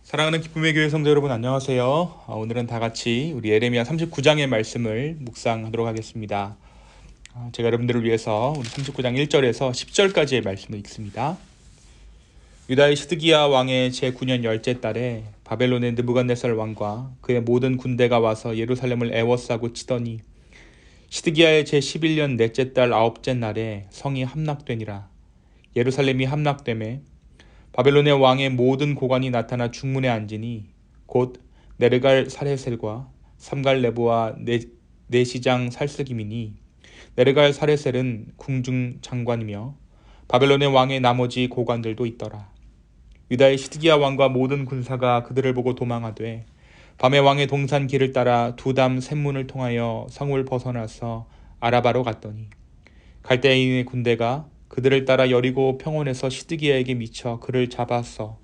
사랑하는 기쁨의 교회 성도 여러분, 안녕하세요. 오늘은 다 같이 우리 예레미야 39장의 말씀을 묵상하도록 하겠습니다. 제가 여러분들을 위해서 우리 39장 1절에서 10절까지의 말씀을 읽습니다. 유다의 시드기야 왕의 제9년 열째 달에 바벨론의 느부갓네살 왕과 그의 모든 군대가 와서 예루살렘을 애워싸고 치더니 시드기야의 제11년 넷째 달 아홉째 날에 성이 함락되니라. 예루살렘이 함락되매 바벨론의 왕의 모든 고관이 나타나 중문에 앉으니 곧 네르갈 사레셀과 삼갈 네부와 네시장 살스김이니 네르갈 사레셀은 궁중 장관이며 바벨론의 왕의 나머지 고관들도 있더라. 유다의 시드기야 왕과 모든 군사가 그들을 보고 도망하되 밤에 왕의 동산 길을 따라 두담 샘문을 통하여 성을 벗어나서 아라바로 갔더니 갈대인의 군대가 그들을 따라 여리고 평원에서 시드기야에게 미쳐 그를 잡아서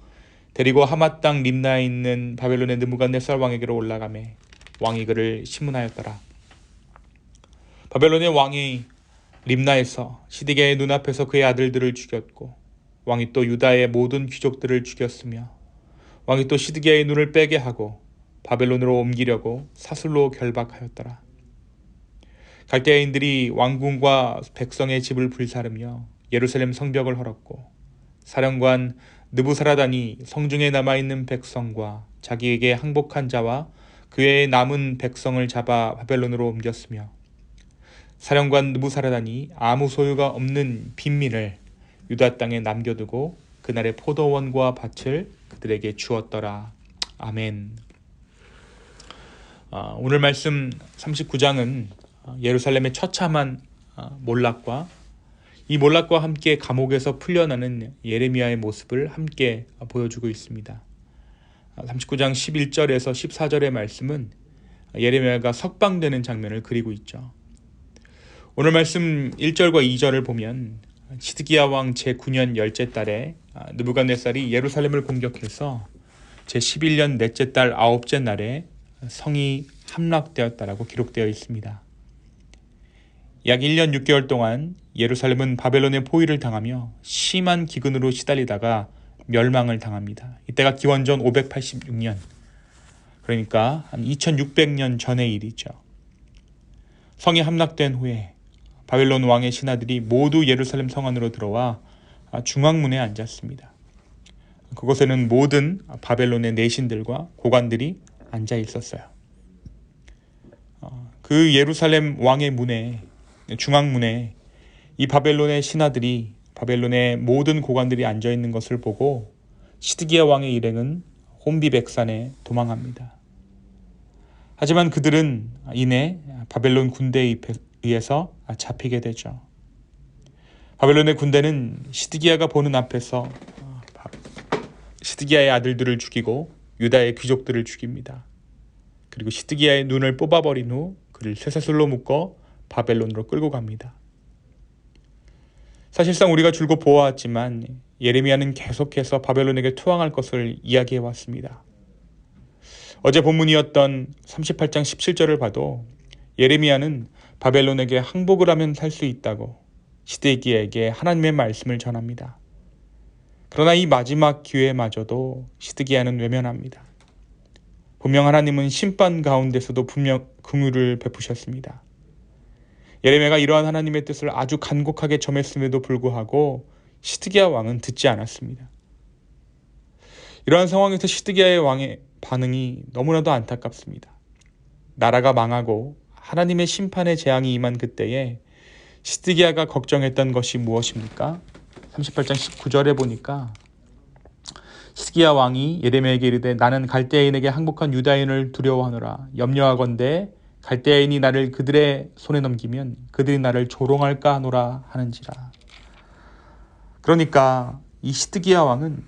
데리고 하맛 땅 림나에 있는 바벨론의 느부갓네살 왕에게로 올라가매 왕이 그를 심문하였더라. 바벨론의 왕이 림나에서 시드기야의 눈앞에서 그의 아들들을 죽였고 왕이 또 유다의 모든 귀족들을 죽였으며 왕이 또 시드기야의 눈을 빼게 하고 바벨론으로 옮기려고 사슬로 결박하였더라. 갈대아인들이 왕궁과 백성의 집을 불사르며 예루살렘 성벽을 헐었고 사령관 느부사라단이 성중에 남아있는 백성과 자기에게 항복한 자와 그 외에 남은 백성을 잡아 바벨론으로 옮겼으며 사령관 느부사라단이 아무 소유가 없는 빈민을 유다 땅에 남겨두고 그날의 포도원과 밭을 그들에게 주었더라. 아멘. 오늘 말씀 39장은 예루살렘의 처참한 몰락과 이 몰락과 함께 감옥에서 풀려나는 예레미야의 모습을 함께 보여주고 있습니다. 39장 11절에서 14절의 말씀은 예레미야가 석방되는 장면을 그리고 있죠. 오늘 말씀 1절과 2절을 보면 시드기야 왕 제9년 열째 달에 느부갓네살이 예루살렘을 공격해서 제11년 넷째 달 아홉째 날에 성이 함락되었다라고 기록되어 있습니다. 약 1년 6개월 동안 예루살렘은 바벨론의 포위를 당하며 심한 기근으로 시달리다가 멸망을 당합니다. 이때가 기원전 586년, 그러니까 한 2600년 전의 일이죠. 성이 함락된 후에 바벨론 왕의 신하들이 모두 예루살렘 성 안으로 들어와 중앙문에 앉았습니다. 그곳에는 모든 바벨론의 내신들과 고관들이 앉아 있었어요. 그 예루살렘 왕의 문에, 중앙문에 이 바벨론의 신하들이, 바벨론의 모든 고관들이 앉아있는 것을 보고 시드기야 왕의 일행은 혼비백산에 도망합니다. 하지만 그들은 이내 바벨론 군대에 의해서 잡히게 되죠. 바벨론의 군대는 시드기야가 보는 앞에서 시드기야의 아들들을 죽이고 유다의 귀족들을 죽입니다. 그리고 시드기야의 눈을 뽑아버린 후 그를 쇠사슬로 묶어 바벨론으로 끌고 갑니다. 사실상 우리가 줄곧 보아왔지만 예레미야는 계속해서 바벨론에게 투항할 것을 이야기해왔습니다. 어제 본문이었던 38장 17절을 봐도 예레미야는 바벨론에게 항복을 하면 살 수 있다고 시드기야에게 하나님의 말씀을 전합니다. 그러나 이 마지막 기회마저도 시드기야는 외면합니다. 분명 하나님은 심판 가운데서도 분명 긍휼을 베푸셨습니다. 예레미야가 이러한 하나님의 뜻을 아주 간곡하게 점했음에도 불구하고 시드기야 왕은 듣지 않았습니다. 이러한 상황에서 시드기야의 왕의 반응이 너무나도 안타깝습니다. 나라가 망하고 하나님의 심판의 재앙이 임한 그때에 시드기야가 걱정했던 것이 무엇입니까? 38장 19절에 보니까 시드기야 왕이 예레미야에게 이르되 나는 갈대아인에게 항복한 유다인을 두려워하노라. 염려하건대 갈대아인이 나를 그들의 손에 넘기면 그들이 나를 조롱할까 하노라 하는지라. 그러니까 이 시드기야 왕은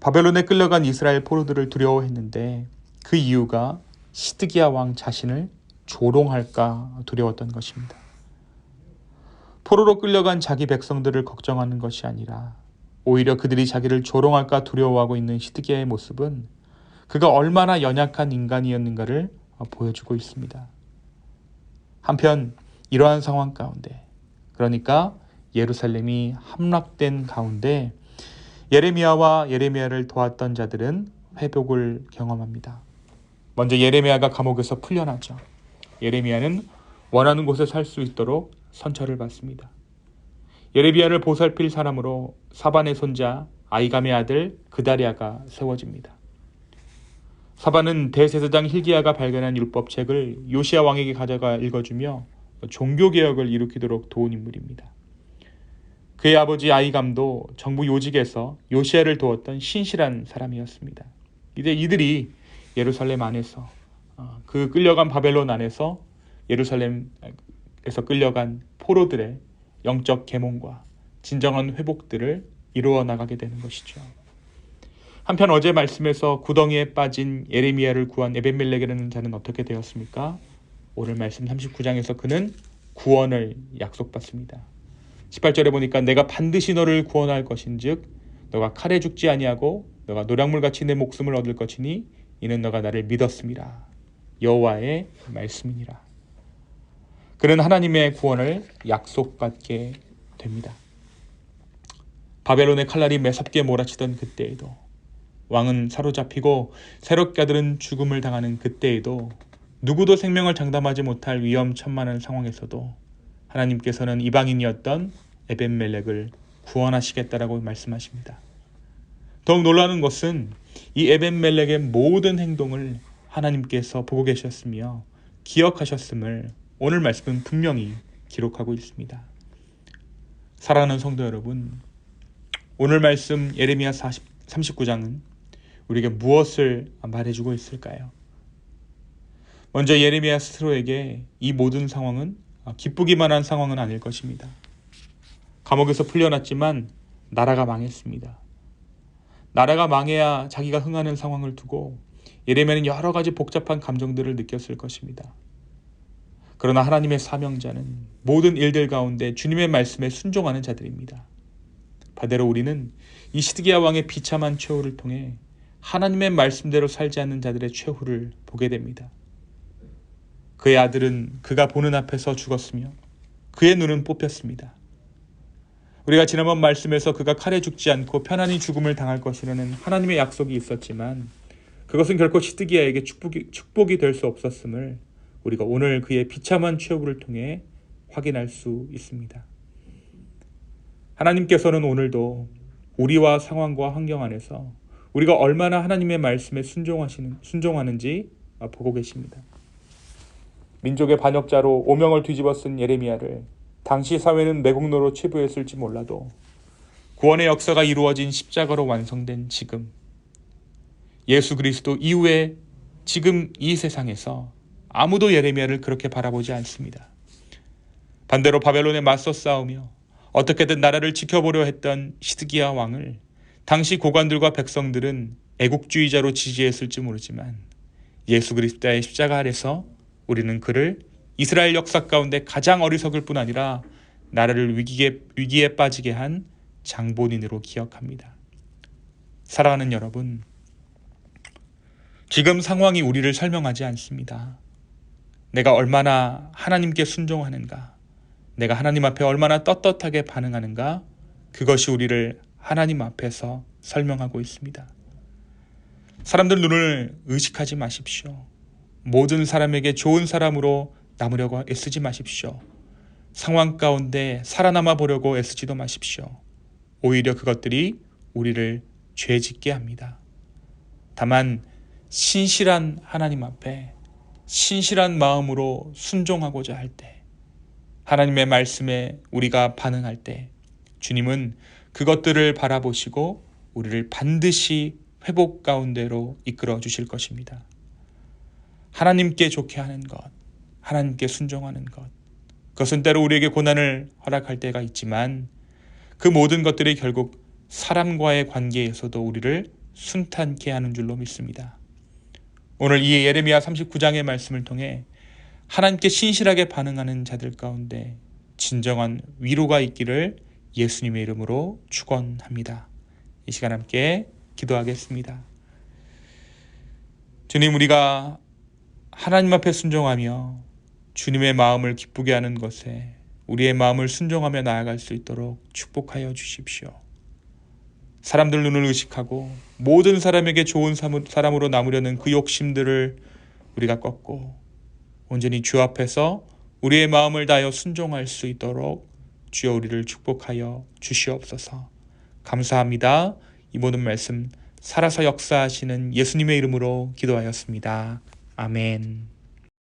바벨론에 끌려간 이스라엘 포로들을 두려워했는데 그 이유가 시드기야 왕 자신을 조롱할까 두려웠던 것입니다. 포로로 끌려간 자기 백성들을 걱정하는 것이 아니라 오히려 그들이 자기를 조롱할까 두려워하고 있는 시드기야의 모습은 그가 얼마나 연약한 인간이었는가를 보여주고 있습니다. 한편 이러한 상황 가운데, 그러니까 예루살렘이 함락된 가운데 예레미야와 예레미야를 도왔던 자들은 회복을 경험합니다. 먼저 예레미야가 감옥에서 풀려나죠. 예레미야는 원하는 곳에 살 수 있도록 선처를 받습니다. 예레미야를 보살필 사람으로 사반의 손자 아이감의 아들 그다랴가 세워집니다. 사반은 대제사장 hil기야가 발견한 율법책을 요시야 왕에게 가져가 읽어주며 종교개혁을 일으키도록 도운 인물입니다. 그의 아버지 아이감도 정부 요직에서 요시야를 도왔던 신실한 사람이었습니다. 이제 이들이 예루살렘 안에서 그 끌려간 바벨론 안에서 예루살렘에서 끌려간 포로들의 영적 계몽과 진정한 회복들을 이루어 나가게 되는 것이죠. 한편 어제 말씀에서 구덩이에 빠진 예레미야를 구한 에벤멜렉이라는 자는 어떻게 되었습니까? 오늘 말씀 39장에서 그는 구원을 약속받습니다. 18절에 보니까 내가 반드시 너를 구원할 것인즉 너가 칼에 죽지 아니하고 너가 노략물같이 내 목숨을 얻을 것이니 이는 너가 나를 믿었음이라. 여호와의 말씀이니라. 그는 하나님의 구원을 약속받게 됩니다. 바벨론의 칼날이 매섭게 몰아치던 그때에도, 왕은 사로잡히고 세력가들은 죽음을 당하는 그때에도, 누구도 생명을 장담하지 못할 위험천만한 상황에서도 하나님께서는 이방인이었던 에벤멜렉을 구원하시겠다라고 말씀하십니다. 더욱 놀라운 것은 이 에벤멜렉의 모든 행동을 하나님께서 보고 계셨으며 기억하셨음을 오늘 말씀은 분명히 기록하고 있습니다. 사랑하는 성도 여러분, 오늘 말씀 예레미야 39장은 우리에게 무엇을 말해주고 있을까요? 먼저 예레미야 스스로에게 이 모든 상황은 기쁘기만 한 상황은 아닐 것입니다. 감옥에서 풀려났지만 나라가 망했습니다. 나라가 망해야 자기가 흥하는 상황을 두고 예레미야는 여러 가지 복잡한 감정들을 느꼈을 것입니다. 그러나 하나님의 사명자는 모든 일들 가운데 주님의 말씀에 순종하는 자들입니다. 반대로 우리는 이 시드기야 왕의 비참한 최후를 통해 하나님의 말씀대로 살지 않는 자들의 최후를 보게 됩니다. 그의 아들은 그가 보는 앞에서 죽었으며 그의 눈은 뽑혔습니다. 우리가 지난번 말씀에서 그가 칼에 죽지 않고 편안히 죽음을 당할 것이라는 하나님의 약속이 있었지만 그것은 결코 시드기야에게 축복이 될 수 없었음을 우리가 오늘 그의 비참한 최후를 통해 확인할 수 있습니다. 하나님께서는 오늘도 우리와 상황과 환경 안에서 우리가 얼마나 하나님의 말씀에 순종하는지 보고 계십니다. 민족의 반역자로 오명을 뒤집어 쓴 예레미야를 당시 사회는 매국노로 치부했을지 몰라도 구원의 역사가 이루어진 십자가로 완성된 지금, 예수 그리스도 이후에 지금 이 세상에서 아무도 예레미야를 그렇게 바라보지 않습니다. 반대로 바벨론에 맞서 싸우며 어떻게든 나라를 지켜보려 했던 시드기야 왕을 당시 고관들과 백성들은 애국주의자로 지지했을지 모르지만 예수 그리스도의 십자가 아래서 우리는 그를 이스라엘 역사 가운데 가장 어리석을 뿐 아니라 나라를 위기에 빠지게 한 장본인으로 기억합니다. 사랑하는 여러분, 지금 상황이 우리를 설명하지 않습니다. 내가 얼마나 하나님께 순종하는가, 내가 하나님 앞에 얼마나 떳떳하게 반응하는가, 그것이 우리를 하나님 앞에서 설명하고 있습니다. 사람들 눈을 의식하지 마십시오. 모든 사람에게 좋은 사람으로 남으려고 애쓰지 마십시오. 상황 가운데 살아남아 보려고 애쓰지도 마십시오. 오히려 그것들이 우리를 죄짓게 합니다. 다만 신실한 하나님 앞에 신실한 마음으로 순종하고자 할 때, 하나님의 말씀에 우리가 반응할 때 주님은 그것들을 바라보시고 우리를 반드시 회복 가운데로 이끌어 주실 것입니다. 하나님께 좋게 하는 것, 하나님께 순종하는 것, 그것은 때로 우리에게 고난을 허락할 때가 있지만 그 모든 것들이 결국 사람과의 관계에서도 우리를 순탄케 하는 줄로 믿습니다. 오늘 이 예레미야 39장의 말씀을 통해 하나님께 신실하게 반응하는 자들 가운데 진정한 위로가 있기를 예수님의 이름으로 축원합니다. 이 시간 함께 기도하겠습니다. 주님, 우리가 하나님 앞에 순종하며 주님의 마음을 기쁘게 하는 것에 우리의 마음을 순종하며 나아갈 수 있도록 축복하여 주십시오. 사람들 눈을 의식하고 모든 사람에게 좋은 사람으로 남으려는 그 욕심들을 우리가 꺾고 온전히 주 앞에서 우리의 마음을 다하여 순종할 수 있도록 주여 우리를 축복하여 주시옵소서. 감사합니다. 이 모든 말씀 살아서 역사하시는 예수님의 이름으로 기도하였습니다. 아멘.